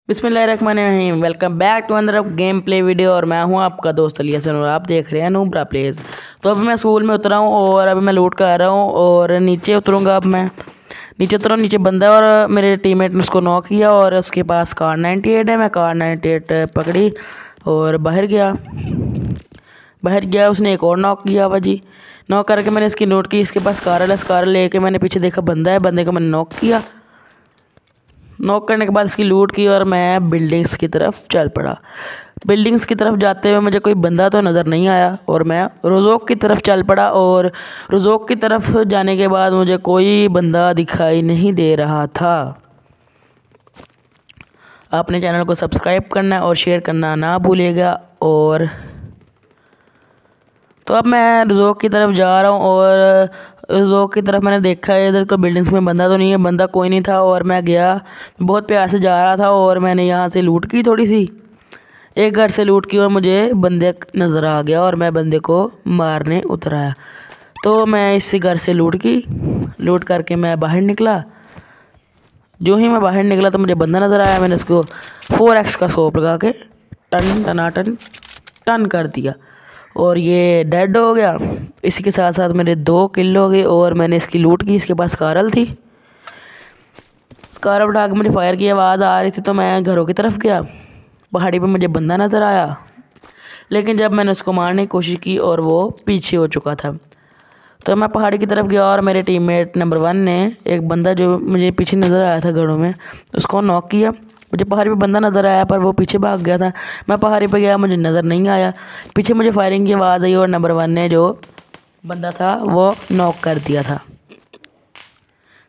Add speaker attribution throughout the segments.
Speaker 1: बिस्मिल्लाहिर्रहमानिर्रहीम। Welcome back to another game play video और मैं हूं आपका दोस्त अली हसन और आप देख रहे हैं नूब्रा प्लेज। तो अभी मैं स्कूल में उतरा हूं और अभी मैं लूट कर रहा हूं और नीचे उतरूंगा। अब मैं नीचे उतरा हूं, नीचे बंदा और मेरे टीममेट ने उसको नॉक किया और उसके पास कार 98 है। मैं कार 98 पकड़ी और बाहर गया। उसने एक और नॉक किया हुआ जी। नॉक करके मैंने इसकी नोट की, इसके पास कार है। कार लेके मैंने पीछे देखा बंदा है, बंदे को मैंने नॉक किया। नॉक करने के बाद इसकी लूट की और मैं बिल्डिंग्स की तरफ चल पड़ा। बिल्डिंग्स की तरफ जाते हुए मुझे कोई बंदा तो नज़र नहीं आया और मैं रोज़ोक की तरफ चल पड़ा। और रोज़ोक की तरफ जाने के बाद मुझे कोई बंदा दिखाई नहीं दे रहा था। आपने चैनल को सब्सक्राइब करना और शेयर करना ना भूलिएगा। और तो अब मैं रोज़ोक की तरफ जा रहा हूँ और रोज़ोक की तरफ मैंने देखा है इधर तो बिल्डिंग्स में बंदा तो नहीं है, बंदा कोई नहीं था। और मैं गया, बहुत प्यार से जा रहा था और मैंने यहाँ से लूट की थोड़ी सी, एक घर से लूट की और मुझे बंदे नज़र आ गया और मैं बंदे को मारने उतर आया। तो मैं इस घर से लूट करके मैं बाहर निकला। जो ही मैं बाहर निकला तो मुझे बंदा नज़र आया। मैंने उसको 4x का स्कोप लगा के टन कर दिया और ये डेड हो गया। इसी के साथ साथ मेरे 2 किल हो गए और मैंने इसकी लूट की। इसके पास कारल थी, कार उठा के मुझे फायर की आवाज़ आ रही थी तो मैं घरों की तरफ गया। पहाड़ी पे मुझे बंदा नज़र आया, लेकिन जब मैंने उसको मारने की कोशिश की और वो पीछे हो चुका था तो मैं पहाड़ी की तरफ गया और मेरे टीममेट नंबर 1 ने एक बंदा जो मुझे पीछे नज़र आया था घरों में, उसको नॉक किया। मुझे पहाड़ी पे बंदा नज़र आया पर वो पीछे भाग गया था। मैं पहाड़ी पे गया, मुझे नज़र नहीं आया। पीछे मुझे फायरिंग की आवाज़ आई और नंबर 1 ने जो बंदा था वो नॉक कर दिया था।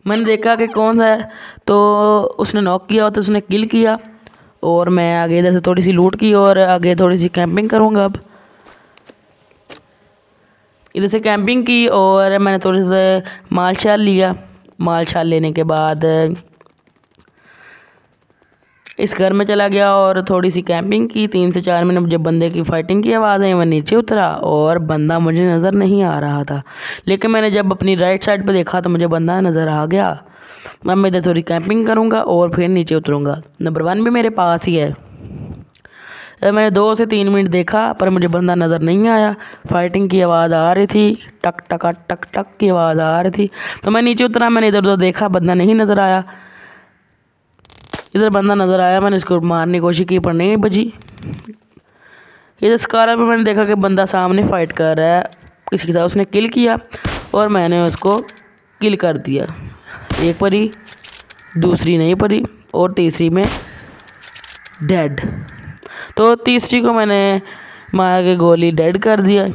Speaker 1: मैंने देखा कि कौन सा है तो उसने नॉक किया तो उसने किल किया और मैं आगे इधर से थोड़ी सी लूट की और आगे थोड़ी सी कैंपिंग करूँगा। अब इधर से कैंपिंग की और मैंने थोड़ी सा माल शाल लिया। माल शाल लेने के बाद इस घर में चला गया और थोड़ी सी कैंपिंग की। 3 से 4 मिनट मुझे बंदे की फाइटिंग की आवाज़ आई। मैं नीचे उतरा और बंदा मुझे नज़र नहीं आ रहा था, लेकिन मैंने जब अपनी राइट साइड पे देखा तो मुझे बंदा नज़र आ गया। अब मैं इधर थोड़ी कैंपिंग करूँगा और फिर नीचे उतरूँगा। नंबर 1 भी मेरे पास ही है। मैंने 2 से 3 मिनट देखा पर मुझे बंदा नज़र नहीं आया। फाइटिंग की आवाज़ आ रही थी, टक टक टक टक की आवाज़ आ रही थी। तो मैं नीचे उतरा, मैंने इधर उधर देखा, बंदा नहीं नज़र आया। इधर बंदा नज़र आया, मैंने इसको मारने की कोशिश की पर नहीं बची। इधर स्कारा में मैंने देखा कि बंदा सामने फाइट कर रहा है किसी के साथ, उसने किल किया और मैंने उसको किल कर दिया। एक परी, दूसरी नहीं परी और तीसरी में डेड। तो तीसरी को मैंने मार के गोली डेड कर दिया।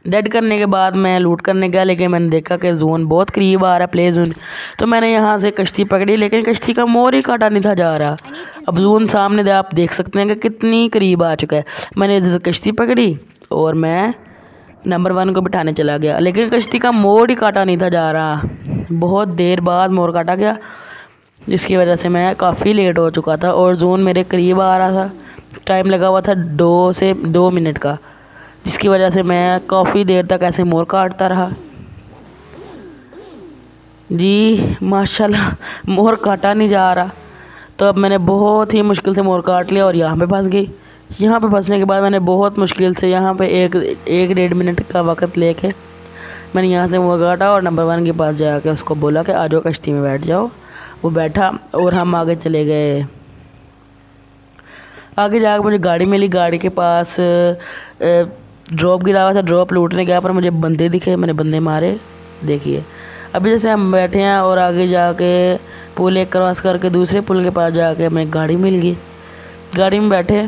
Speaker 1: डेड करने के बाद मैं लूट करने गया, लेकिन मैंने देखा कि जोन बहुत करीब आ रहा है, प्ले जोन। तो मैंने यहाँ से कश्ती पकड़ी, लेकिन कश्ती का मोर ही काटा नहीं था जा रहा। अब जोन सामने दे आप देख सकते हैं कि कितनी करीब आ चुका है। मैंने इधर से कश्ती पकड़ी और मैं नंबर 1 को बिठाने चला गया, लेकिन कश्ती का मोर ही काटा नहीं था जा रहा। बहुत देर बाद मोर काटा गया, जिसकी वजह से मैं काफ़ी लेट हो चुका था और जोन मेरे करीब आ रहा था। टाइम लगा हुआ था 2 मिनट का, जिसकी वजह से मैं काफ़ी देर तक ऐसे मोर काटता रहा। जी माशाल्लाह मोर काटा नहीं जा रहा। तो अब मैंने बहुत ही मुश्किल से मोर काट लिया और यहाँ पे फंस गई। यहाँ पे फंसने के बाद मैंने बहुत मुश्किल से यहाँ पे एक 1.5 मिनट का वक्त लेके मैंने यहाँ से मोर काटा और नंबर 1 के पास जाके उसको बोला कि आ जाओ कश्ती में बैठ जाओ। वो बैठा और हम आगे चले गए। आगे जाकर मुझे गाड़ी मिली, गाड़ी के पास ड्रॉप गिरा हुआ था। ड्रॉप लूटने गया पर मुझे बंदे दिखे, मैंने बंदे मारे। देखिए अभी जैसे हम बैठे हैं और आगे जाके पुल एक क्रॉस करके दूसरे पुल के पास जाके हमें गाड़ी मिल गई। गाड़ी में बैठे,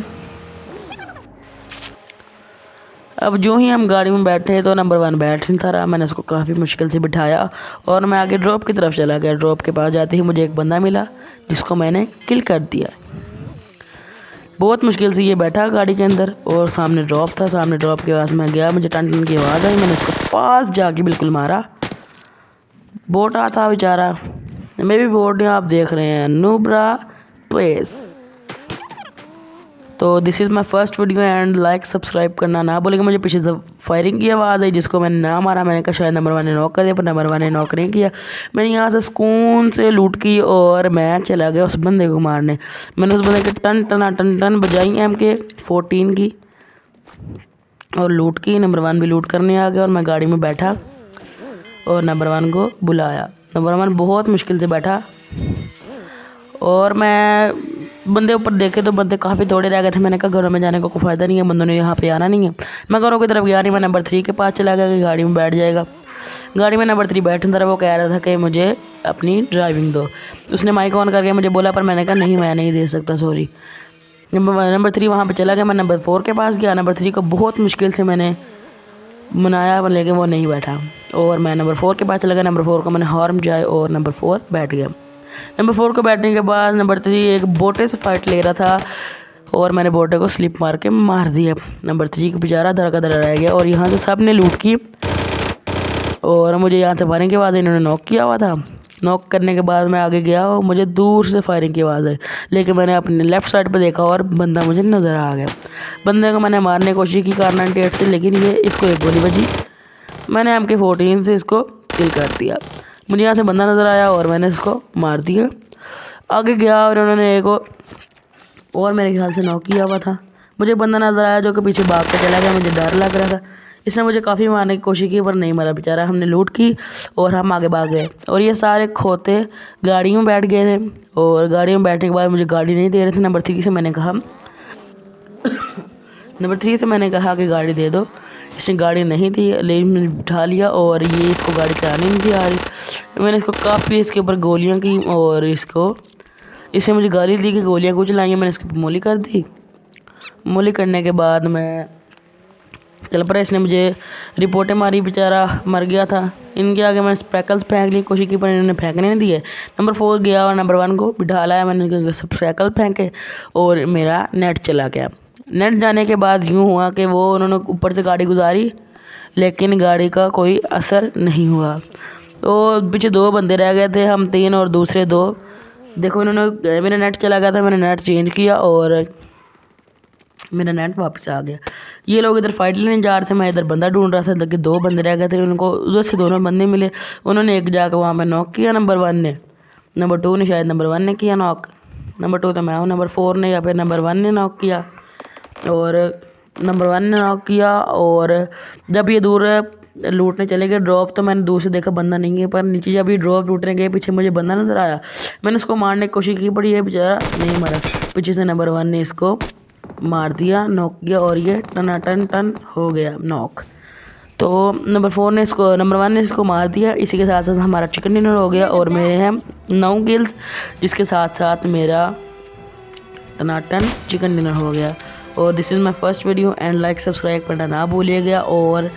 Speaker 1: अब जो ही हम गाड़ी में बैठे तो नंबर 1 बैठ नहीं था रहा। मैंने उसको काफ़ी मुश्किल से बिठाया और मैं आगे ड्रॉप की तरफ चला गया। ड्रॉप के पास जाते ही मुझे एक बंदा मिला जिसको मैंने किल कर दिया। बहुत मुश्किल से ये बैठा गाड़ी के अंदर और सामने ड्रॉप था। सामने ड्रॉप के पास मैं गया, मुझे टन टन की आवाज़ आई। मैंने उसको पास जाके बिल्कुल मारा। बोट आ था बेचारा, मैं भी बोट नहीं, आप देख रहे हैं नूब्रा प्लेज। तो this is my first video and like subscribe करना ना बोलेगा। मुझे पीछे से फायरिंग की आवाज़ आई जिसको मैंने ना मारा। मैंने कहा शायद नंबर 1 ने नॉक कर दिया, पर नंबर 1 ने नॉक नहीं किया। मैंने यहाँ से सुकून से लूट की और मैं चला गया उस बंदे को मारने। मैंने उस बंदे के टन टना टन टन बजाई MK14 की और लूट की। नंबर 1 भी लूट करने आ गया और मैं गाड़ी में बैठा और नंबर 1 को बुलाया। नंबर 1 बहुत मुश्किल से बैठा और मैं बंदे ऊपर देखे तो बंदे काफ़ी थोड़े रह गए थे। मैंने कहा घरों में जाने का कोई फ़ायदा नहीं है, बंदों ने यहाँ पे आना नहीं है। मैं घरों की तरफ गया नहीं, मैं नंबर 3 के पास चला गया कि गाड़ी में बैठ जाएगा। गाड़ी में नंबर 3 बैठने तरह वो कह रहा था कि मुझे अपनी ड्राइविंग दो। उसने माइक ऑन करके मुझे बोला, पर मैंने कहा नहीं, मैं नहीं दे सकता, सॉरी। नंबर 3 वहाँ पर चला गया। मैं नंबर 4 के पास गया। नंबर 3 को बहुत मुश्किल से मैंने मनाया, लेकिन वो नहीं बैठा और मैं नंबर 4 के पास चला गया। नंबर 4 को मैंने हॉर्न बजाया और नंबर 4 बैठ गया। नंबर 4 को बैठने के बाद नंबर 3 एक बोटे से फाइट ले रहा था और मैंने बोटे को स्लिप मार के मार दिया। नंबर 3 को बेचारा दर का दर रह गया और यहाँ से सब ने लूट की और मुझे यहाँ से फायरिंग के बाद इन्होंने नॉक किया हुआ था। नॉक करने के बाद मैं आगे गया और मुझे दूर से फायरिंग की आवाज़ आई, लेकिन मैंने अपने लेफ़्ट साइड पे देखा और बंदा मुझे नज़र आ गया। बंदे को मैंने मारने की कोशिश की कार-98 से, लेकिन ये इसको एक गोली बजी। मैंने MK14 से इसको किल कर दिया। मुझे यहाँ से बंदा नज़र आया और मैंने इसको मार दिया। आगे गया और उन्होंने एक और मेरे ख्याल से नॉक किया हुआ था। मुझे बंदा नज़र आया जो कि पीछे भाग के चला गया। मुझे डर लग रहा था। इसने मुझे काफ़ी मारने की कोशिश की पर नहीं मारा बेचारा। हमने लूट की और हम आगे भाग गए और ये सारे खोते गाड़ी में बैठ गए थे और गाड़ी में बैठने के बाद मुझे गाड़ी नहीं दे रहे थे। नंबर 3 से मैंने कहा कि गाड़ी दे दो। इसने गाड़ी नहीं दी, लेकिन मैंने बिठा लिया और ये इसको गाड़ी चलानी नहीं थी आ रही। मैंने इसको काफ़ी इसके ऊपर गोलियां की और इसने मुझे गाली दी कि गोलियां कुछ लाई। मैंने इसके ऊपर मोली कर दी। मोली करने के बाद मैं चल पड़ा। इसने मुझे रिपोर्टें मारी, बेचारा मर गया था। इनके आगे मैंने स्प्रैकल्स फेंक ली कोशिश की पर इन्होंने फेंकने नहीं दिए। नंबर 4 गया और नंबर 1 को बिठा लाया। मैंने स्प्रैकल फेंके और मेरा नेट चला गया। नेट जाने के बाद यूँ हुआ कि उन्होंने ऊपर से गाड़ी गुजारी, लेकिन गाड़ी का कोई असर नहीं हुआ। तो पीछे 2 बंदे रह गए थे, हम 3 और दूसरे 2। देखो इन्होंने मेरा नेट चला गया था, मैंने नेट चेंज किया और मेरा नेट वापस आ गया। ये लोग इधर फाइट लेने जा रहे थे, मैं इधर बंदा ढूंढ रहा था, लेकिन 2 बंदे रह गए थे। उनको उधर से दोनों बंदे मिले। उन्होंने एक जाकर वहाँ पे नॉक किया नंबर 1 ने। नंबर 2 ने शायद नंबर 1 ने किया नॉक। नंबर 2 तो मैं हूँ। नंबर 4 ने या फिर नंबर 1 ने नॉक किया और नंबर 1 ने नॉक किया। और जब ये दूर लूटने चले गए ड्रॉप, तो मैंने दूर से देखा बंदा नहीं है, पर नीचे जब ये ड्रॉप लूटने गए पीछे मुझे बंदा नज़र आया। मैंने उसको मारने की कोशिश की पर ये बेचारा नहीं मरा। पीछे से नंबर 1 ने इसको मार दिया, नॉक किया और ये टन हो गया नॉक। तो नंबर 1 ने इसको मार दिया। इसी के साथ साथ हमारा चिकन डिनर हो गया और मेरे हैं 9 किल्स, जिसके साथ साथ मेरा टनाटन चिकन डिनर हो गया। और this is my first video and like subscribe करना ना भूलिएगा और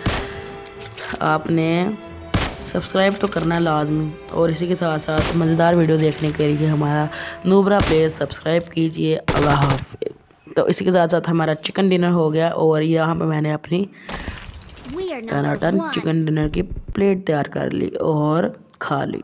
Speaker 1: आपने सब्सक्राइब तो करना लाजमी। और इसी के साथ साथ मज़ेदार वीडियो देखने के लिए हमारा नूबरा प्लेस सब्सक्राइब कीजिए। अल्लाह हाफ़िज़। तो इसी के साथ साथ हमारा चिकन डिनर हो गया और यहाँ पे मैंने अपनी टनाटन चिकन डिनर की प्लेट तैयार कर ली और खा ली।